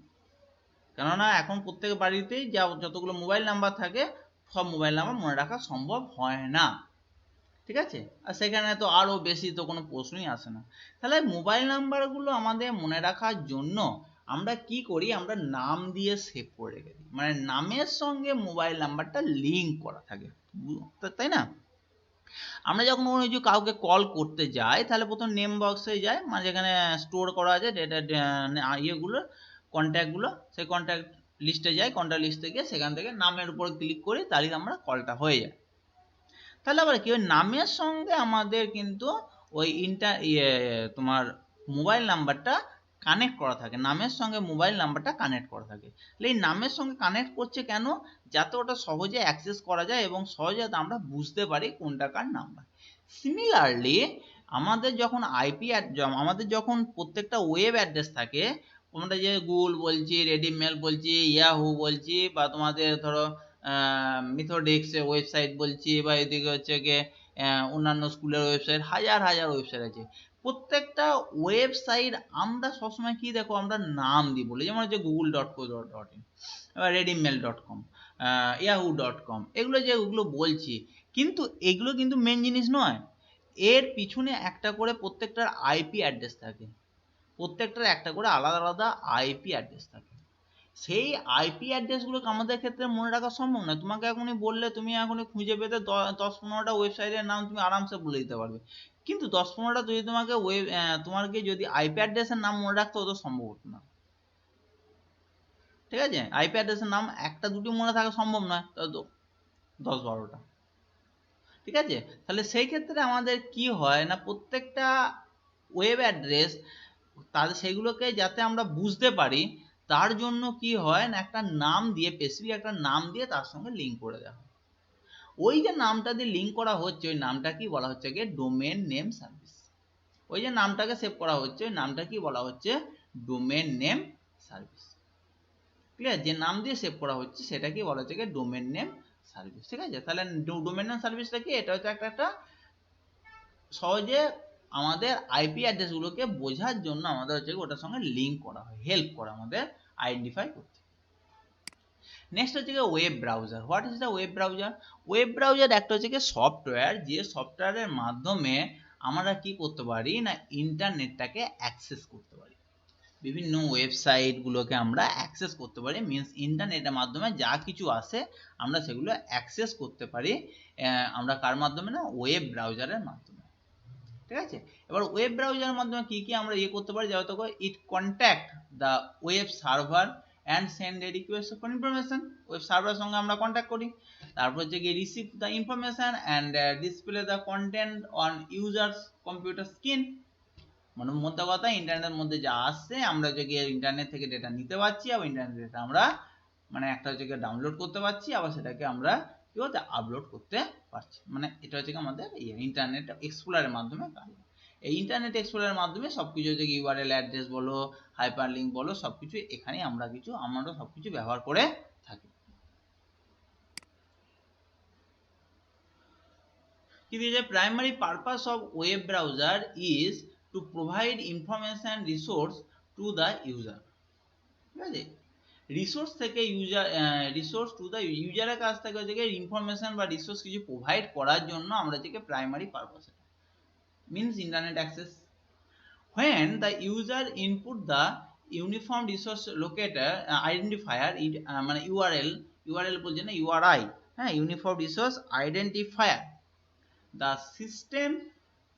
কেননা এখন প্রত্যেক বাড়িতেই যতগুলো মোবাইল নাম্বার থাকে, সব মোবাইল নাম্বার মনে রাখা সম্ভব হয় না, ঠিক আছে। আর সেখানে তো আরো বেশি তো কোনো প্রশ্নই আসে না। তাহলে মোবাইল নাম্বারগুলো আমাদের মনে রাখার জন্য আমরা কি করি, আমরা নাম দিয়ে সেভ করে রেখে দিই, মানে নামের সঙ্গে মোবাইল নাম্বারটা লিঙ্ক করা থাকে, তাই না। আমরা যখন ওই যে কাউকে কল করতে যাই, তাহলে প্রথম নেম বক্সে যাই, মানে যেখানে স্টোর করা আছে ডেটা ইয়েগুলো, কন্ট্যাক্টগুলো, সেই কন্ট্যাক্ট লিস্টে যাই, কন্ট্যাক্ট লিস্টে গিয়ে সেখান থেকে নামের উপর ক্লিক করি, তাহলে আমরা কলটা হয়ে যায়। তাহলে আবার কি, ওই নামের সঙ্গে আমাদের কিন্তু ওই তোমার মোবাইল নাম্বারটা কানেক্ট করা থাকে, নামের সঙ্গে মোবাইল নাম্বারটা কানেক্ট করা থাকে। তাহলে এই নামের সঙ্গে কানেক্ট করছে কেন? যাতে ওটা সহজে অ্যাক্সেস করা যায় এবং সহজে আমরা বুঝতে পারি কোনটা কার নাম্বার। সিমিলারলি আমাদের যখন আমাদের যখন প্রত্যেকটা ওয়েব অ্যাড্রেস থাকে, আমরা যে গুগল বলছি, রেডিমেল বলছি, ইয়াহু বলছি, বা তোমাদের ধরো মিথোডিক্স ওয়েবসাইট বলছি, বা এদিকে হচ্ছে গিয়ে অন্যান্য স্কুলের ওয়েবসাইট, হাজার হাজার ওয়েবসাইট আছে। প্রত্যেকটা ওয়েবসাইট আমরা সবসময় কি দেখো, আমরা নাম দিই বলি, যেমন হচ্ছে google.co.in, redmail.com, yahoo.com, এগুলো যেগুলো বলছি, কিন্তু এগুলো কিন্তু মেন জিনিস নয়। এর পিছনে একটা করে প্রত্যেকটার আইপি অ্যাড্রেস থাকে, প্রত্যেকটার একটা করে আলাদা আলাদা আইপি অ্যাড্রেস থাকে। সেই আইপি অ্যাড্রেসগুলোকে আমাদের ক্ষেত্রে মনে রাখা সম্ভব নয়। তোমাকে এখনই বললে তুমি এখনই খুঁজে পেতে 10-15টা ওয়েবসাইটের নাম তুমি আরামসে বলে দিতে পারবে, কিন্তু 10-15টা যদি তোমাকে তোমাকে যদি আইপি অ্যাড্রেসের নাম মনে রাখতে হতো, সম্ভব হতো না। ঠিক আছে, আইপি অ্যাড্রেসের নাম একটা দুটি মনে থাকা সম্ভব নয়, তো 10-12টা। ঠিক আছে, তাহলে সেই ক্ষেত্রে আমাদের কি হয় না, প্রত্যেকটা ওয়েব অ্যাড্রেস তাদের সেগুলোকে যাতে আমরা বুঝতে পারি, তার জন্য কি হয় না, একটা নাম দিয়ে, স্পেসিফিক একটা নাম দিয়ে তার সঙ্গে লিঙ্ক করে দেওয়া হয়। ওই যে নামটা দিয়ে লিঙ্ক করা হচ্ছে, ওই নামটা কি বলা হচ্ছে গিয়ে ডোমেন নেম সার্ভিস। ওই যে নামটাকে সেভ করা হচ্ছে, ওই নামটা কি বলা হচ্ছে, ডোমেন নেম সার্ভিস। ক্লিয়ার? যে নাম দিয়ে সেভ করা হচ্ছে সেটা কি বলা হচ্ছে গিয়ে ডোমেন নেম সার্ভিস। ঠিক আছে, তাহলে ডোমেন নেম সার্ভিসটা কি, এটা হচ্ছে একটা সহজে আমাদের আইপি অ্যাড্রেসগুলোকে বোঝার জন্য আমাদের হচ্ছে ওটার সঙ্গে লিঙ্ক করা হয়, হেল্প করে আমাদের আইডেন্টিফাই করতে। নেক্সট হচ্ছে গিয়ে web browser. What is the web browser? Web browser একটা হচ্ছে গিয়ে সফটওয়্যার, যে সফটওয়্যারের মাধ্যমে আমরা কি করতে পারি না, ইন্টারনেটটাকে অ্যাক্সেস করতে পারি, বিভিন্ন ওয়েবসাইটগুলোকে আমরা অ্যাক্সেস করতে পারি। মিনস ইন্টারনেটের মাধ্যমে যা কিছু আসে আমরা সেগুলো অ্যাক্সেস করতে পারি। আমরা কার মাধ্যমে না, ওয়েব ব্রাউজারের মাধ্যমে। ঠিক আছে, এবার ওয়েব ব্রাউজারের মাধ্যমে কি কি আমরা করতে পারি, যেহেতু it contact the web server and send a request for information. Web সার্ভারের সঙ্গে আমরা কন্ট্যাক্ট করি, তারপর হচ্ছে গিয়ে receive the information and display the content on users computer screen. মানে মধ্যে কথা, ইন্টারনেটের মধ্যে যা আসছে আমরা হচ্ছে গিয়ে ইন্টারনেট থেকে ডেটা নিতে পারছি, আবার ইন্টারনেট ডেটা আমরা মানে একটা হচ্ছে গিয়ে ডাউনলোড করতে পারছি, আবার সেটাকে আমরা কি বলতে আপলোড করতে পারছি। মানে এটা হচ্ছে আমাদের ইন্টারনেট এক্সপ্লোরারের মাধ্যমে কাজ। এই ইন্টারনেট এক্সপ্লোরারের মাধ্যমে সবকিছু হচ্ছে ইউআরএল অ্যাড্রেস বলো, হাইপার লিঙ্ক বলো, সবকিছু এখানে আমরা সবকিছু ব্যবহার করে থাকি। কি দিয়েছে, primary purpose of web browser is to provide information resource to the user. ঠিক আছে, রিসোর্স থেকে রিসোর্স টু দ্য ইউজারের কাছ থেকে হচ্ছে ইনফরমেশন বা রিসোর্স কিছু প্রোভাইড করার জন্য আমরা হচ্ছে primary purpose, means internet access. When the user input the uniform resource locator identifier, মানে URL বলছে না, URI, হ্যাঁ, uniform resource identifier, the system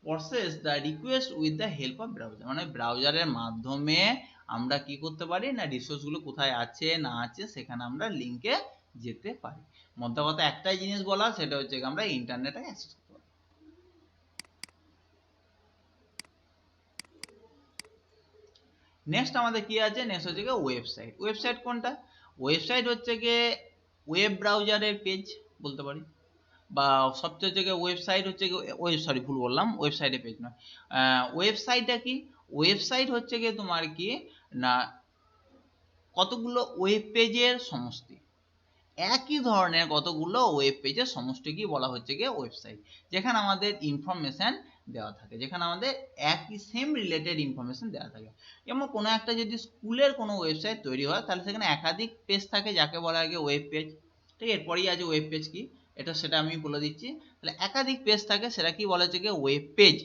process the request with the help of browser। মানে ব্রাউজারের মাধ্যমে আমরা কি করতে পারি না, রিসোর্সগুলো কোথায় আছে না আছে সেখানে আমরা লিঙ্কে যেতে পারি। মধ্যে কথা একটাই জিনিস বলা, সেটা হচ্ছে আমরা ইন্টারনেটে অ্যাক্সেস করতে পারি। নেক্সট আমাদের কি আছে, নেক্সট হচ্ছে গিয়ে ওয়েবসাইট। ওয়েবসাইট কোনটা? ওয়েবসাইট হচ্ছে গিয়ে ওয়েব ব্রাউজারের পেজ বলতে পারি, বা সবচেয়ে হচ্ছে গিয়ে ওয়েবসাইট হচ্ছে গিয়ে ভুল বললাম, ওয়েবসাইটের পেজ নয়। ওয়েবসাইটটা কি? ওয়েবসাইট হচ্ছে গিয়ে তোমার কি না, কতগুলো ওয়েব পেজের সমষ্টি, একই ধরনের কতগুলো ওয়েব পেজের সমষ্টিকে বলা হচ্ছে গিয়ে ওয়েবসাইট, যেখানে আমাদের ইনফরমেশন দেওয়া থাকে, যেখানে আমাদের একই সেম রিলেটেড ইনফরমেশন দেওয়া থাকে। যেমন কোনো একটা যদি স্কুলের কোনো ওয়েবসাইট তৈরি হয়, তাহলে সেখানে একাধিক পেজ থাকে, যাকে বলা হয় ওয়েব পেজ। ঠিক আছে, এরপরেই আছে ওয়েব পেজ কি, সেটা আমি বলে দিচ্ছি। তাহলে একাধিক পেজ থাকে, সেটা কি বলা হচ্ছে গিয়ে ওয়েব পেজ।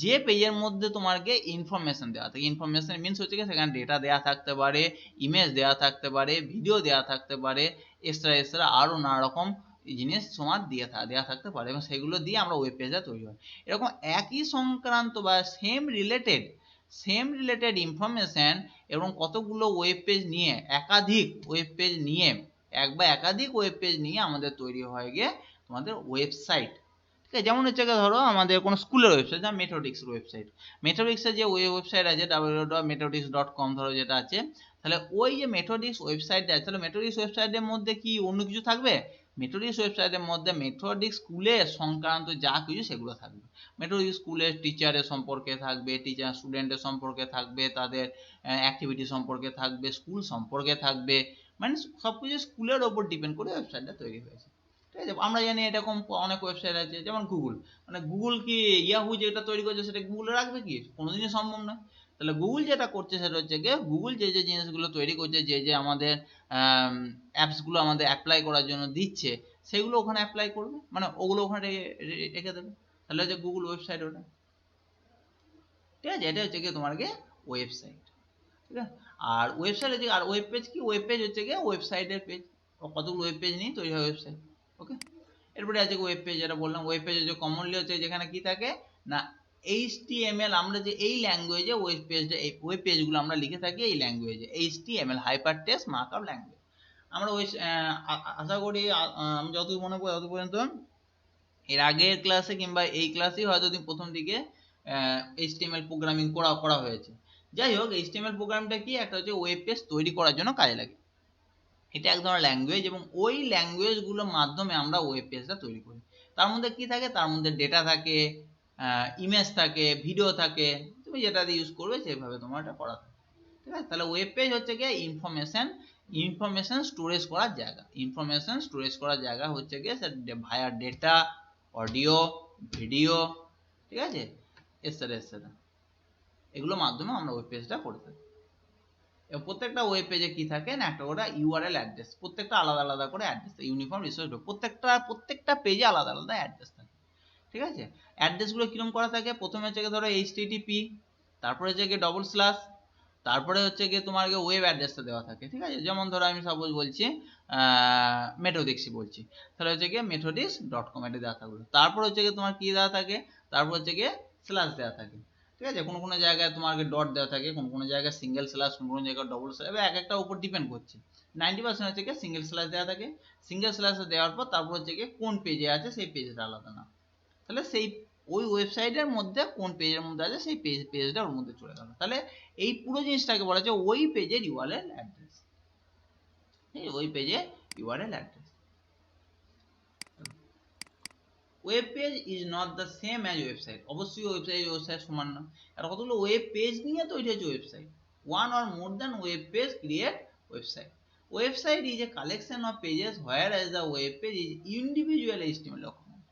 যে পেজের মধ্যে তোমাকে ইনফরমেশন দেওয়া থাকে, ইনফরমেশন মিনস হচ্ছে গিয়ে সেখানে ডেটা দেওয়া থাকতে পারে, ইমেজ দেওয়া থাকতে পারে, ভিডিও দেওয়া থাকতে পারে, এক্সট্রা আরও নানা রকম জিনিস তোমার দেওয়া থাকতে পারে, এবং সেগুলো দিয়ে আমরা ওয়েব পেজটা তৈরি হয়। এরকম একই সংক্রান্ত বা সেম রিলেটেড ইনফরমেশন এবং কতগুলো ওয়েব পেজ নিয়ে, একাধিক ওয়েব পেজ নিয়ে, এক বা একাধিক ওয়েব পেজ নিয়ে আমাদের তৈরি হয়ে গিয়ে তোমাদের ওয়েবসাইট। ঠিক আছে, যেমন হচ্ছে ধরো আমাদের কোনো স্কুলের ওয়েবসাইট, যেমন মেথোডিক্সের ওয়েবসাইট, মেথোডিক্সের যে ওয়েবসাইট আছে www.methodix.com ধরো যেটা আছে, তাহলে ওই যে মেথোডিক্স ওয়েবসাইট আছে, তাহলে মেথোডিক্স ওয়েবসাইটের মধ্যে কি অন্য কিছু থাকবে? মেথোডিক্স ওয়েবসাইটের মধ্যে মেথোডিক্স স্কুলের সংক্রান্ত যা কিছু সেগুলো থাকবে। মেথোডিক্স স্কুলের টিচারের সম্পর্কে থাকবে, টিচার স্টুডেন্টের সম্পর্কে থাকবে, তাদের অ্যাক্টিভিটি সম্পর্কে থাকবে, স্কুল সম্পর্কে থাকবে, মানে সব কিছু স্কুলের ওপর ডিপেন্ড করে ওয়েবসাইটটা তৈরি হয়েছে। ঠিক আছে, আমরা জানি এরকম অনেক ওয়েবসাইট আছে, যেমন গুগল, মানে গুগল কি ইয়াহু যেটা তৈরি করছে সেটা গুগলে রাখবে কি? কোনোদিনই সম্ভব নয়। তাহলে গুগল যেটা করছে সেটা হচ্ছে গিয়ে গুগল যে যে জিনিসগুলো তৈরি করছে, যে যে আমাদের অ্যাপসগুলো আমাদের অ্যাপ্লাই করার জন্য দিচ্ছে, সেগুলো ওখানে অ্যাপ্লাই করবে, মানে ওগুলো ওখানে রেখে দেবে। তাহলে হচ্ছে গুগল ওয়েবসাইট ওটা। ঠিক আছে, এটা হচ্ছে গিয়ে তোমার গিয়ে ওয়েবসাইট। ঠিক আছে, আর ওয়েবসাইট হচ্ছে, আর ওয়েব পেজ কি? ওয়েব পেজ হচ্ছে গিয়ে ওয়েবসাইটের পেজ, কতগুলো ওয়েব পেজ নিয়ে তৈরি হয় ওয়েবসাইট। ওকে, এরপরে আছে ওয়েব পেজ, যেটা বললাম ওয়েব পেজ হচ্ছে কমনলি হচ্ছে যেখানে কি থাকে না HTML, আমরা যে এই ল্যাঙ্গুয়েজে ওয়েব পেজটা, এই ওয়েব পেজগুলো আমরা লিখে থাকি এই ল্যাঙ্গুয়েজে, HTML hyper text markup language. আমরা ওই আশা করি আমি যতদূর মনে পড়ে তত পর্যন্ত এর আগের ক্লাসে কিংবা এই ক্লাসেই হয়তো প্রথম দিকে HTML প্রোগ্রামিং করা হয়েছে। যাই হোক, HTML প্রোগ্রামটা কি? একটা হচ্ছে ওয়েব পেজ তৈরি করার জন্য কাজে লাগে। এটা এক ধরনের ল্যাঙ্গুয়েজ, এবং ওই ল্যাঙ্গুয়েজগুলোর মাধ্যমে আমরা ওয়েব পেজটা তৈরি করি। তার মধ্যে কি থাকে? তার মধ্যে ডেটা থাকে, ইমেজ থাকে, ভিডিও থাকে, তুমি যেটা দিয়ে ইউজ করবে সেভাবে তোমার এটা করা থাকে। ঠিক আছে, তাহলে ওয়েব পেজ হচ্ছে গিয়ে ইনফরমেশন স্টোরেজ করার জায়গা। ইনফরমেশন স্টোরেজ করার জায়গা হচ্ছে গিয়ে ভায়া ডেটা, অডিও, ভিডিও, ঠিক আছে, এটসেট্রা এটসেট্রা, এগুলোর মাধ্যমে আমরা ওয়েব পেজটা করে থাকি। এবং প্রত্যেকটা ওয়েব পেজে কি থাকে না, একটা করে ইউআরএল অ্যাড্রেস, প্রত্যেকটা আলাদা আলাদা করে অ্যাড্রেস, ইউনিফর্ম রিসোর্স, প্রত্যেকটা পেজে আলাদা আলাদা অ্যাড্রেস থাকে। ঠিক আছে, অ্যাড্রেসগুলো কিরকম করা থাকে? প্রথমে হচ্ছে ধরো HTTP, তারপরে হচ্ছে গিয়ে ডবল স্ল্যাশ, তারপরে হচ্ছে গিয়ে তোমার ওয়েব অ্যাড্রেসটা দেওয়া থাকে। ঠিক আছে, যেমন ধরো আমি সাপোজ বলছি মেথোডিক্সই বলছি, তাহলে হচ্ছে গিয়ে methodix.com এটা দেওয়া থাকবে। তারপর হচ্ছে গিয়ে তোমার কি দেওয়া থাকে? তারপর হচ্ছে গিয়ে স্ল্যাশ দেওয়া থাকে। ঠিক আছে, কোনো কোনো জায়গায় তোমার ডট দেওয়া থাকে, কোনো কোনো জায়গায় সিঙ্গেল স্ল্যাশ, কোনো কোনো জায়গায় ডবল স্ল্যাশ, এবার এক একটা উপর ডিপেন্ড করছে। 90% হচ্ছে গিয়ে সিঙ্গেল স্ল্যাশ দেওয়া থাকে। সিঙ্গেল স্ল্যাশ দেওয়ার পর তারপর হচ্ছে গিয়ে কোন পেজে আছে সেই পেজটা আলাদা না, তাহলে সেই ওই ওয়েবসাইটের মধ্যে কোন পেজের মধ্যে আছে সেই পেজটা ওর মধ্যে চলে গেল। তাহলে এই পুরো জিনিসটাকে বলা হচ্ছে ওই পেজের ইউআরএল অ্যাড্রেস। ওই পেজে URL address. Web page is not the same as website, অবশ্যই ওয়েবসাইট সমান না। আর কতগুলো ওয়েব পেজ নিয়ে তৈরি হচ্ছে website. One or more than web page create website. Website is a collection of pages where as the web page is individual HTML document.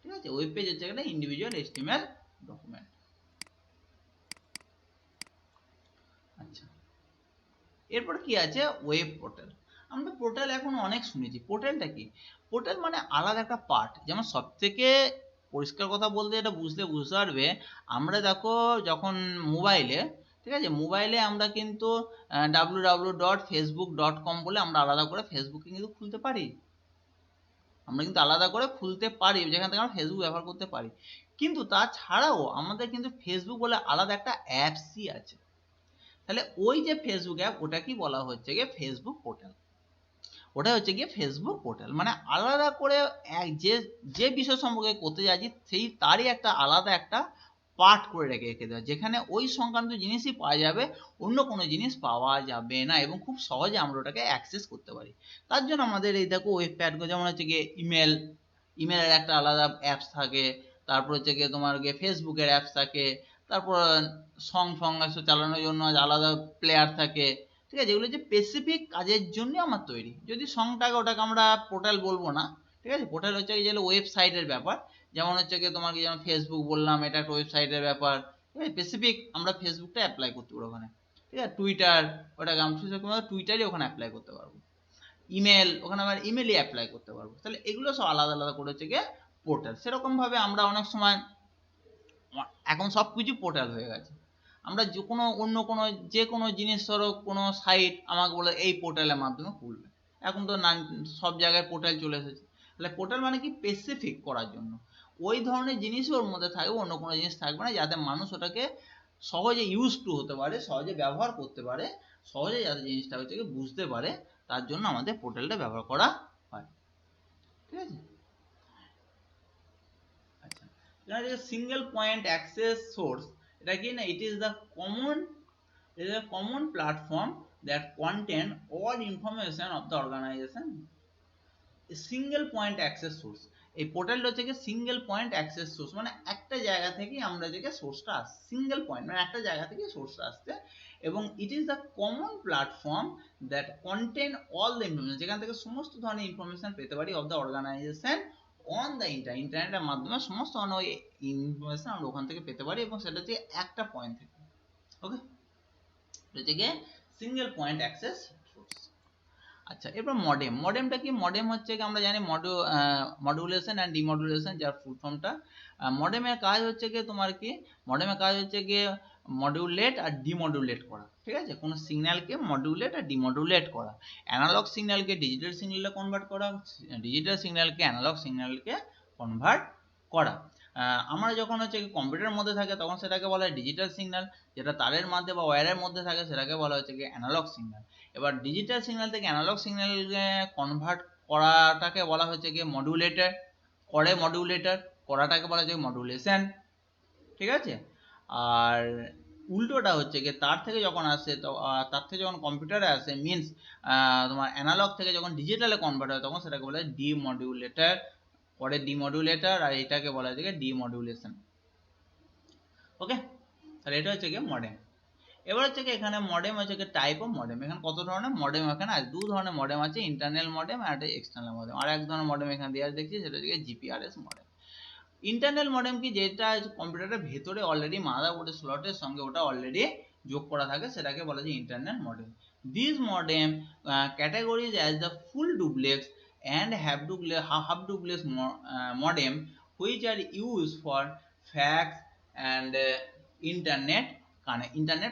ঠিক আছে, web page হচ্ছে একটা ইন্ডিভিজুয়াল HTML ডকুমেন্ট। আচ্ছা, এরপর কি আছে? Web portal. আমরা portal এখন অনেক শুনেছি। পোর্টালটা কি? পোর্টাল মানে আলাদা একটা পার্ট। যেমন সব থেকে পরিষ্কার কথা বলতে, এটা বুঝতে পারবে, আমরা দেখো যখন মোবাইলে, ঠিক আছে, মোবাইলে আমরা কিন্তু www.facebook.com বলে আমরা আলাদা করে ফেসবুকে কিন্তু খুলতে পারি। আমরা কিন্তু আলাদা করে খুলতে পারি, যেখান থেকে আমরা ফেসবুক ব্যবহার করতে পারি। কিন্তু তাছাড়াও আমাদের কিন্তু ফেসবুক বলে আলাদা একটা অ্যাপসই আছে। তাহলে ওই যে ফেসবুক অ্যাপ, ওটা কি বলা হচ্ছে গিয়ে ফেসবুক পোর্টাল। ওটা হচ্ছে গিয়ে ফেসবুক পোর্টাল, মানে আলাদা করে যে যে বিষয় সম্পর্কে করতে যাচ্ছি সেই তারই একটা আলাদা একটা পার্ট করে রেখে দেওয়া, যেখানে ওই সংক্রান্ত জিনিসই পাওয়া যাবে, অন্য কোনো জিনিস পাওয়া যাবে না, এবং খুব সহজে আমরা ওটাকে অ্যাক্সেস করতে পারি। তার জন্য আমাদের এই দেখো ওয়েবসাইটগুলো, যেমন হচ্ছে গিয়ে ইমেলের একটা আলাদা অ্যাপস থাকে, তারপর হচ্ছে গিয়ে তোমার গিয়ে ফেসবুকের অ্যাপস থাকে, তারপর সং চালানোর জন্য আলাদা প্লেয়ার থাকে। ঠিক আছে, এগুলো যে স্পেসিফিক কাজের জন্য আমার তৈরি। যদি সংটাকে ওটাকে আমরা পোর্টাল বলবো না। ঠিক আছে, পোর্টাল হচ্ছে গিয়ে ওয়েবসাইটের ব্যাপার। যেমন হচ্ছে গিয়ে তোমার যেমন ফেসবুক বললাম, এটা একটা ওয়েবসাইটের ব্যাপার। ঠিক আছে, স্পেসিফিক আমরা ফেসবুকটা অ্যাপ্লাই করতে পারবো ওখানে। ঠিক আছে, টুইটার, ওটাকে আমরা টুইটারই ওখানে অ্যাপ্লাই করতে পারবো। ইমেল, ওখানে আমরা ইমেলই অ্যাপ্লাই করতে পারবো। তাহলে এগুলো সব আলাদা আলাদা করে হচ্ছে গিয়ে পোর্টাল। সেরকম ভাবে আমরা অনেক সময় এখন সব কিছু পোর্টাল হয়ে গেছে। আমরা যে কোনো অন্য কোনো যে কোনো জিনিস, ধরো কোনো সাইট আমাকে বলে এই পোর্টালের মাধ্যমে খুলবে, এখন তো সব জায়গায় পোর্টাল চলে এসেছে। তাহলে পোর্টাল মানে কি? স্পেসিফিক করার জন্য ওই ধরনের জিনিসই ওর মধ্যে থাকবে, অন্য কোনো জিনিস থাকবে না, যাতে মানুষ ওটাকে সহজে ইউজ টু হতে পারে, সহজে ব্যবহার করতে পারে, সহজে যাতে জিনিসটা হচ্ছে বুঝতে পারে, তার জন্য আমাদের পোর্টালটা ব্যবহার করা হয়। ঠিক আছে, আচ্ছা, সিঙ্গেল পয়েন্ট অ্যাক্সেস সোর্স, এটা কি না? ইট is the common platform that contain all information of the organization. It is a common platform that contain all information of the organization. It is a common platform that contain all information of the organization. It is a common platform that contain all information of the organization. It is a common platform that contain all information of the organization. It is a common platform that contain all information of the organization. It is a common platform that contain all information of the organization. Single point access source. এই পোর্টালটা হচ্ছে কি single point access source, মানে একটা জায়গা থেকে আমরা যে সোর্সটা আসছে, সিঙ্গেল পয়েন্ট মানে একটা জায়গা থেকে সোর্সটা আসছে, এবং it is the common platform that contain all the information, যেখান থেকে সমস্ত ধরনের ইনফরমেশন পেতে পারি of the organisation on the ইন্টারনেটের মাধ্যমে সমস্ত ধরনের ওই ইনফরমেশন আমরা ওখান থেকে পেতে পারি, এবং সেটা হচ্ছে একটা পয়েন্ট থেকে। ওকে, হচ্ছে গিয়ে সিঙ্গেল পয়েন্ট অ্যাক্সেস সোর্স। আচ্ছা, এরপর মডেম। মডেমটা কি? মডেম হচ্ছে কি আমরা জানি মডুলেশন অ্যান্ড ডিমডুলেশন, যার ফুল ফর্মটা। মডেমের কাজ হচ্ছে কি তোমার কি, মডেমের কাজ হচ্ছে কি মডুলেট আর ডিমডুলেট করা, ঠিক আছে? কোনো সিগন্যালকে মডুলেট আর ডিমডুলেট করা, অ্যানালগ সিগন্যালকে ডিজিটাল সিগন্যালে কনভার্ট করা, ডিজিটাল সিগন্যালকে অ্যানালগ সিগন্যালকে কনভার্ট করা। আমরা যখন হচ্ছে কম্পিউটারের মধ্যে থাকে তখন সেটাকে বলা হয় ডিজিটাল সিগন্যাল, যেটা তারের মধ্যে বা ওয়্যারের মধ্যে থাকে সেটাকে বলা হচ্ছে কি অ্যানালগ সিগন্যাল। এবার ডিজিটাল সিগন্যাল থেকে অ্যানালগ সিগন্যালে কনভার্ট করাটাকে বলা হচ্ছে কি মডুলেটর, মডুলেটর করাটাকে বলা হচ্ছে মডুলেশন, ঠিক আছে? আর উল্টোটা হচ্ছে কি তার থেকে যখন আসে তো তার থেকে যখন কম্পিউটারে আসে মিনস তোমার অ্যানালগ থেকে যখন ডিজিটালে কনভার্ট হয় তখন সেটাকে বলা হয় ডিমডুলেটর, ডিমডুলেটর, আর এটাকে বলা হচ্ছে ডিমডুলেশন। ওকে, তাহলে এটা হচ্ছে কি মডেম। এবার হচ্ছে কি এখানে মডেম হচ্ছে কি টাইপ অফ মডেম। এখানে কত ধরনের মডেম এখানে আছে? দু ধরনের মডেম আছে, ইন্টারনাল মডেম আর একটা এক্সটার্নাল মডেম। আর এক ধরনের মডেম এখানে দেওয়া দেখছি, সেটা হচ্ছে জিপিআরএস মডেম। ইন্টারনাল মডেম কি, যেটা কম্পিউটারের ভেতরে অলরেডি মাদারবোর্ডের স্লটের সঙ্গে ওটা অলরেডি যোগ করা থাকে, সেটাকে বলা যায় internal modem. This modem categories as the full duplex and half duplex modem, which are used for fax and internet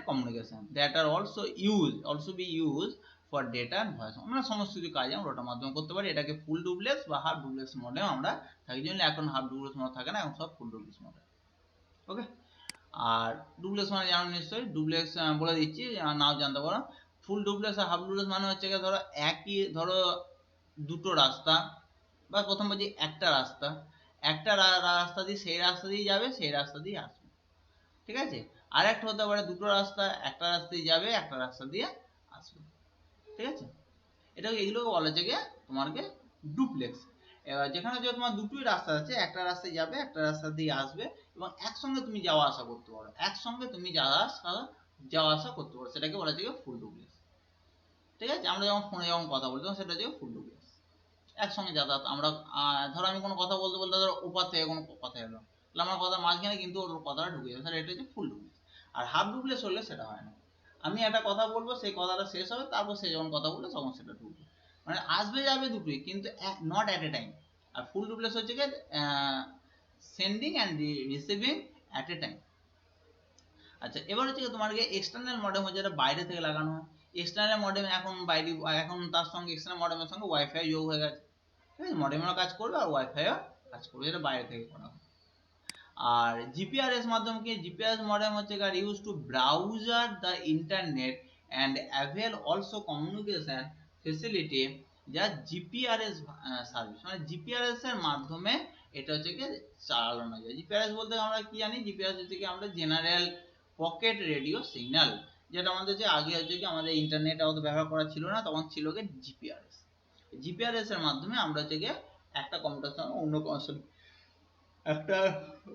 communication, that are also be used for data and voice। আমরা সমস্ত কিছু কাজ আমরা ওটার মাধ্যমে করতে পারি। এটাকে ফুল ডুপ্লেক্স বা হাফ ডুপ্লেক্স মডেম আমরা থাকি, জন্য এখন হাফ ডুপ্লেক্স মডেম থাকে না, এখন সব ফুল ডুপ্লেক্স মডেম। ওকে, আর ডুপ্লেক্স মানে জানো নিশ্চয়ই, ডুপ্লেক্স বলে দিচ্ছি নাও জানতে পারো। ফুল ডুপ্লেক্স আর হাফ ডুপ্লেক্স মানে হচ্ছে ধরো একই, ধরো দুটো রাস্তা, বা প্রথম বলছি একটা রাস্তা, একটা রাস্তা দিয়ে সেই রাস্তা দিয়ে যাবে, সেই রাস্তা দিয়ে আসবে, ঠিক আছে? আর একটা হতে পারে দুটো রাস্তা, একটা রাস্তা দিয়ে যাবে, একটা রাস্তা দিয়ে আসবে, ঠিক আছে? এগুলোকে বলা হচ্ছে গিয়ে তোমাকে ডুপ্লেক্স। এবার যেখানে যে তোমার দুটোই রাস্তা আছে, একটা রাস্তায় যাবে, একটা রাস্তা দিয়ে আসবে, এবং একসঙ্গে তুমি যাওয়া আসা করতে পারো, একসঙ্গে তুমি যাওয়া আসা করতে পারো, সেটাকে বলা হচ্ছে ফুল ডুপ্লেক্স, ঠিক আছে? আমরা যখন ফোনে যখন কথা বলছি সেটা হচ্ছে ফুল ডুপ্লেক্স, একসঙ্গে যাতায়াত। আমরা ধরো আমি কোনো কথা বলতে বলতে ধরো ওপার থেকে কোনো কথা এলো, তাহলে আমার কথা মাঝখানে কিন্তু ওর কথাটা ঢুকে যাবে, তাহলে এটা হচ্ছে ফুল ডুপ্লেক্স। আর হাফ ডুপ্লেক্স হলে সেটা হয় না, আমি একটা কথা বলবো, সেই কথাটা শেষ হবে, তারপর সে যখন কথা বলবে তখন সেটা ঢুকবে, মানে আসবে যাবে দুটোই, কিন্তু নট অ্যাট এ টাইম। আর ফুল ডুপ্লেক্স হচ্ছে কি sending and receiving at a time. আচ্ছা, এবার হচ্ছে তোমার এক্সটার্নাল মডেম হচ্ছে যেটা বাইরে থেকে লাগানো হয়। এক্সটার্নাল মডেম এখন তার সঙ্গে এক্সটার্নাল মডেমের সঙ্গে ওয়াইফাই যোগ হয়ে গেছে, ঠিক আছে? মডেমেরও কাজ করবে আর ওয়াইফাইও কাজ করবে, যেটা বাইরে থেকে করা হয়। আর জিপিআরএস মাধ্যম কি, জিপিআরএস মডেম হচ্ছে use to browser the internet and avail also communication facility, যা জিপিআরএস সার্ভিস, মানে জিপিআরএস এর মাধ্যমে এটা হচ্ছে কি চালানো যায়। জিপিআরএস বলতে আমরা কি জানি? জিপিআরএস হচ্ছে কি আমরা জেনারেল পকেট রেডিও সিগন্যাল, যেটা আমাদের যে আগে হচ্ছে কি আমাদের ইন্টারনেট অত ব্যবহার করা ছিল না, তখন ছিল কি জিপিআরএস। জিপিআরএস এর মাধ্যমে আমরা হচ্ছে কি একটা কম্পিউটার সঙ্গে অন্য একটা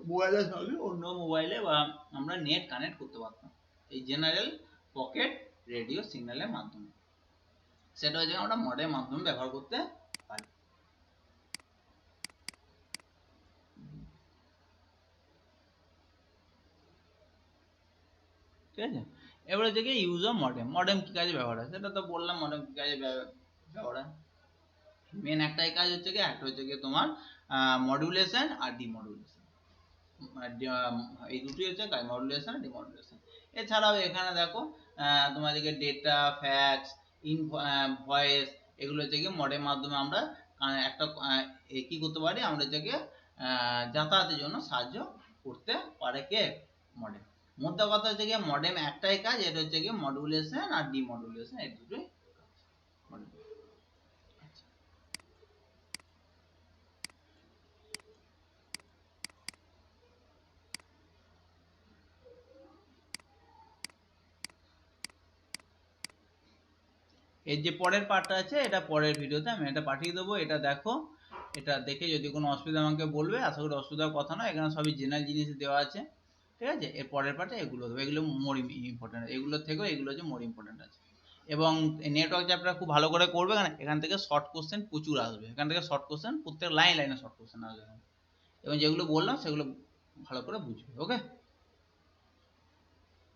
মোবাইলের সঙ্গে অন্য মোবাইলে বা আমরা নেট কানেক্ট করতে পারতাম এই জেনারেল পকেট রেডিও সিগন্যালের মাধ্যমে, সেটা হচ্ছে আমরা মডেম মাধ্যমে ব্যবহার করতে পারি, ঠিক আছে? এবার হচ্ছে কি ইউজ অফ মডেম। মডেম কি কাজে ব্যবহার হয় সেটা তো বললাম, মডেম কি কাজে ব্যবহার হয়। মেন একটাই কাজ হচ্ছে কি, একটা হচ্ছে কি তোমার মডুলেশন আর ডিমডুলেশন, এই দুটোই হচ্ছে কাজ, মডুলেশন আর ডিমডুলেশন। এছাড়াও এখানে দেখো তোমাদেরকে ডেটা, ফ্যাক্স, ভয়েস, এগুলো হচ্ছে কি মডেম মাধ্যমে আমরা একটা কি করতে পারি, আমরা হচ্ছে কি যাতায়াতের জন্য সাহায্য করতে পারে কে? মডেম। মোদ্দা কথা হচ্ছে কি মডেম একটাই কাজ, এটা হচ্ছে কি মডুলেশন আর ডিমডুলেশন, এই দুটোই মডেম। এর যে পরের পার্টটা আছে এটা পরের ভিডিওতে আমি এটা পাঠিয়ে দেবো, এটা দেখো, এটা দেখে যদি কোনো অসুবিধা আমাকে বলবে, আশা করি অসুবিধার কথা নয়, এখানে সবই জেনারেল জিনিস দেওয়া আছে, ঠিক আছে। এর পরের পার্টে এগুলো দেবো, এগুলো মোর ইম্পর্টেন্ট, এগুলোর থেকেও এগুলো হচ্ছে মোর ইম্পর্টেন্ট আছে। এবং নেটওয়ার্ক চ্যাপ্টার খুব ভালো করে করবে, কারণ এখান থেকে শর্ট কোশ্চেন প্রচুর আসবে, এখান থেকে শর্ট কোশ্চেন প্রত্যেক লাইনে লাইনে শর্ট কোশ্চেন আসবে, এবং যেগুলো বললাম সেগুলো ভালো করে বুঝবে। ওকে।